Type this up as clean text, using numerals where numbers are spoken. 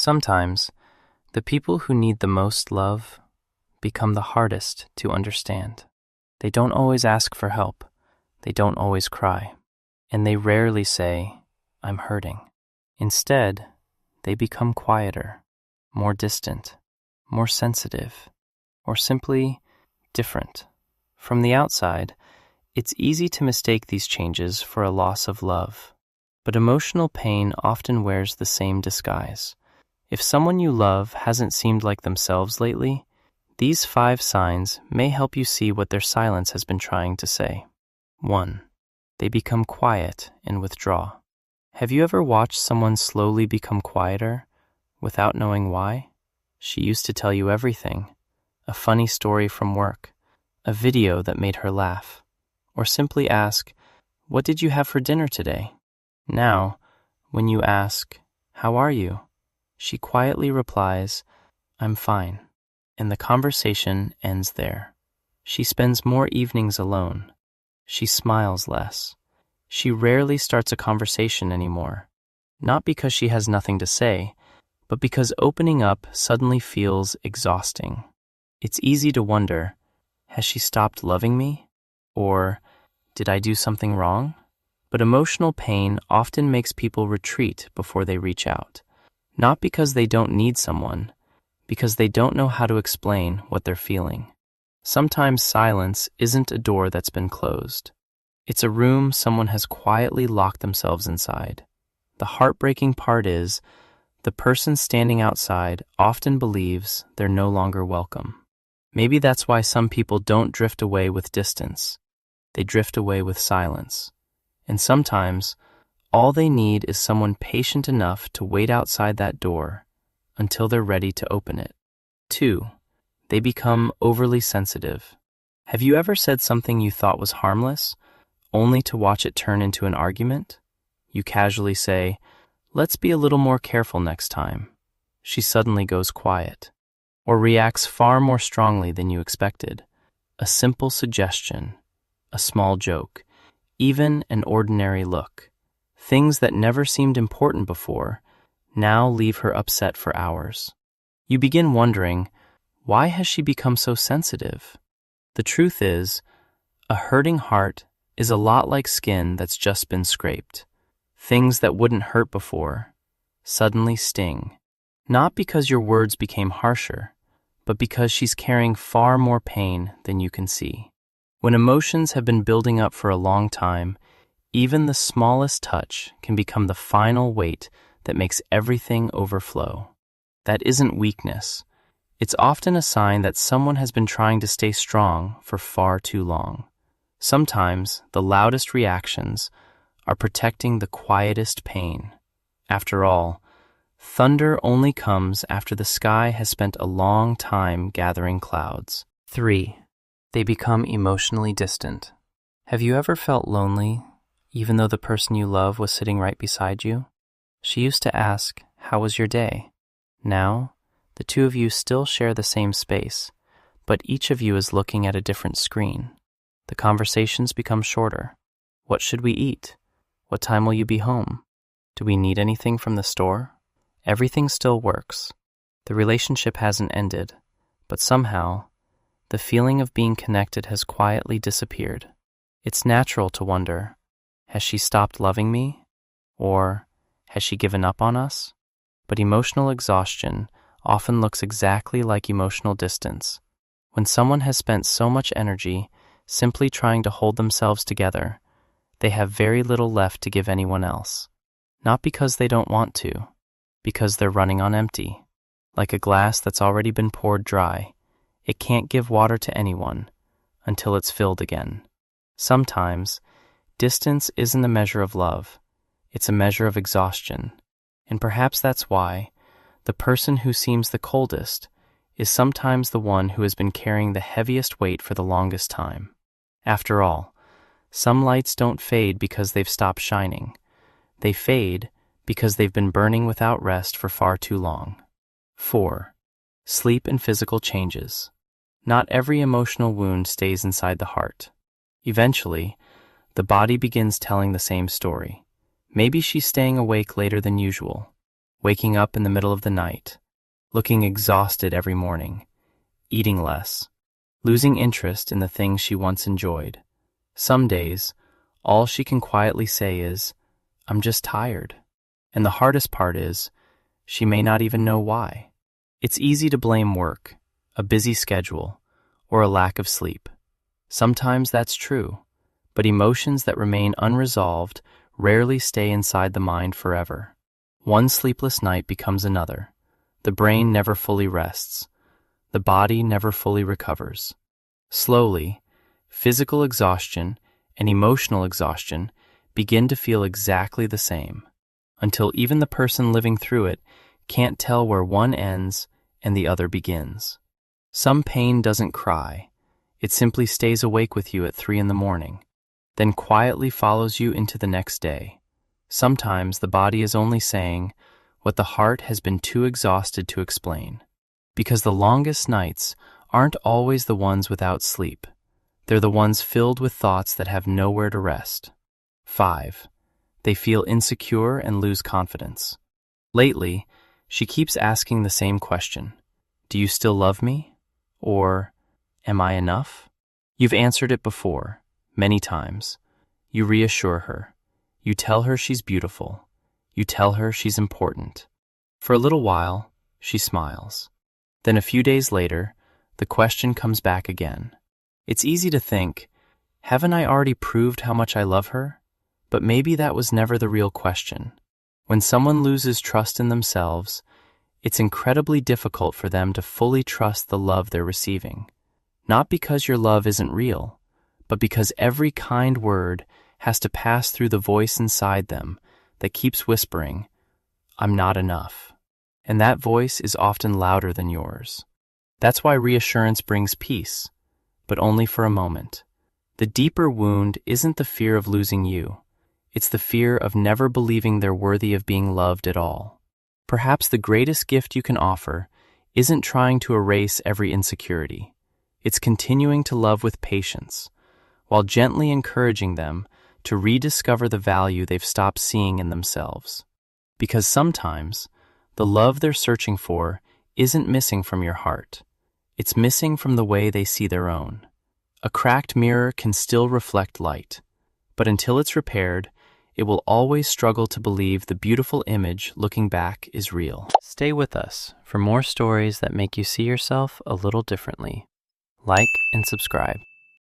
Sometimes, the people who need the most love become the hardest to understand. They don't always ask for help, they don't always cry, and they rarely say, "I'm hurting." Instead, they become quieter, more distant, more sensitive, or simply different. From the outside, it's easy to mistake these changes for a loss of love, but emotional pain often wears the same disguise. If someone you love hasn't seemed like themselves lately, these 5 signs may help you see what their silence has been trying to say. 1. They become quiet and withdraw. Have you ever watched someone slowly become quieter without knowing why? She used to tell you everything, a funny story from work, a video that made her laugh, or simply ask, "What did you have for dinner today?" Now, when you ask, "How are you?" she quietly replies, "I'm fine," and the conversation ends there. She spends more evenings alone. She smiles less. She rarely starts a conversation anymore, not because she has nothing to say, but because opening up suddenly feels exhausting. It's easy to wonder, has she stopped loving me? Or did I do something wrong? But emotional pain often makes people retreat before they reach out. Not because they don't need someone, because they don't know how to explain what they're feeling. Sometimes silence isn't a door that's been closed. It's a room someone has quietly locked themselves inside. The heartbreaking part is, the person standing outside often believes they're no longer welcome. Maybe that's why some people don't drift away with distance. They drift away with silence. And sometimes, all they need is someone patient enough to wait outside that door until they're ready to open it. 2. They become overly sensitive. Have you ever said something you thought was harmless, only to watch it turn into an argument? You casually say, "Let's be a little more careful next time." She suddenly goes quiet, or reacts far more strongly than you expected. A simple suggestion, a small joke, even an ordinary look. Things that never seemed important before now leave her upset for hours. You begin wondering, why has she become so sensitive? The truth is, a hurting heart is a lot like skin that's just been scraped. Things that wouldn't hurt before suddenly sting, not because your words became harsher, but because she's carrying far more pain than you can see. When emotions have been building up for a long time, even the smallest touch can become the final weight that makes everything overflow. That isn't weakness. It's often a sign that someone has been trying to stay strong for far too long. Sometimes the loudest reactions are protecting the quietest pain. After all, thunder only comes after the sky has spent a long time gathering clouds. 3. They become emotionally distant. Have you ever felt lonely, even though the person you love was sitting right beside you? She used to ask, "How was your day?" Now, the two of you still share the same space, but each of you is looking at a different screen. The conversations become shorter. What should we eat? What time will you be home? Do we need anything from the store? Everything still works. The relationship hasn't ended, but somehow, the feeling of being connected has quietly disappeared. It's natural to wonder, has she stopped loving me? Or has she given up on us? But emotional exhaustion often looks exactly like emotional distance. When someone has spent so much energy simply trying to hold themselves together, they have very little left to give anyone else. Not because they don't want to, because they're running on empty. Like a glass that's already been poured dry, it can't give water to anyone until it's filled again. Sometimes, distance isn't a measure of love, it's a measure of exhaustion. And perhaps that's why the person who seems the coldest is sometimes the one who has been carrying the heaviest weight for the longest time. After all, some lights don't fade because they've stopped shining. They fade because they've been burning without rest for far too long. 4. Sleep and physical changes. Not every emotional wound stays inside the heart. Eventually, the body begins telling the same story. Maybe she's staying awake later than usual, waking up in the middle of the night, looking exhausted every morning, eating less, losing interest in the things she once enjoyed. Some days, all she can quietly say is, "I'm just tired." And the hardest part is, she may not even know why. It's easy to blame work, a busy schedule, or a lack of sleep. Sometimes that's true, but emotions that remain unresolved rarely stay inside the mind forever. One sleepless night becomes another. The brain never fully rests. The body never fully recovers. Slowly, physical exhaustion and emotional exhaustion begin to feel exactly the same, until even the person living through it can't tell where one ends and the other begins. Some pain doesn't cry. It simply stays awake with you at 3 in the morning, then quietly follows you into the next day. Sometimes the body is only saying what the heart has been too exhausted to explain. Because the longest nights aren't always the ones without sleep. They're the ones filled with thoughts that have nowhere to rest. 5. They feel insecure and lose confidence. Lately, she keeps asking the same question. Do you still love me? Or, am I enough? You've answered it before, many times. You reassure her. You tell her she's beautiful. You tell her she's important. For a little while, she smiles. Then a few days later, the question comes back again. It's easy to think, haven't I already proved how much I love her? But maybe that was never the real question. When someone loses trust in themselves, it's incredibly difficult for them to fully trust the love they're receiving. Not because your love isn't real, but because every kind word has to pass through the voice inside them that keeps whispering, "I'm not enough." And that voice is often louder than yours. That's why reassurance brings peace, but only for a moment. The deeper wound isn't the fear of losing you. It's the fear of never believing they're worthy of being loved at all. Perhaps the greatest gift you can offer isn't trying to erase every insecurity. It's continuing to love with patience, while gently encouraging them to rediscover the value they've stopped seeing in themselves. Because sometimes, the love they're searching for isn't missing from your heart. It's missing from the way they see their own. A cracked mirror can still reflect light, but until it's repaired, it will always struggle to believe the beautiful image looking back is real. Stay with us for more stories that make you see yourself a little differently. Like and subscribe.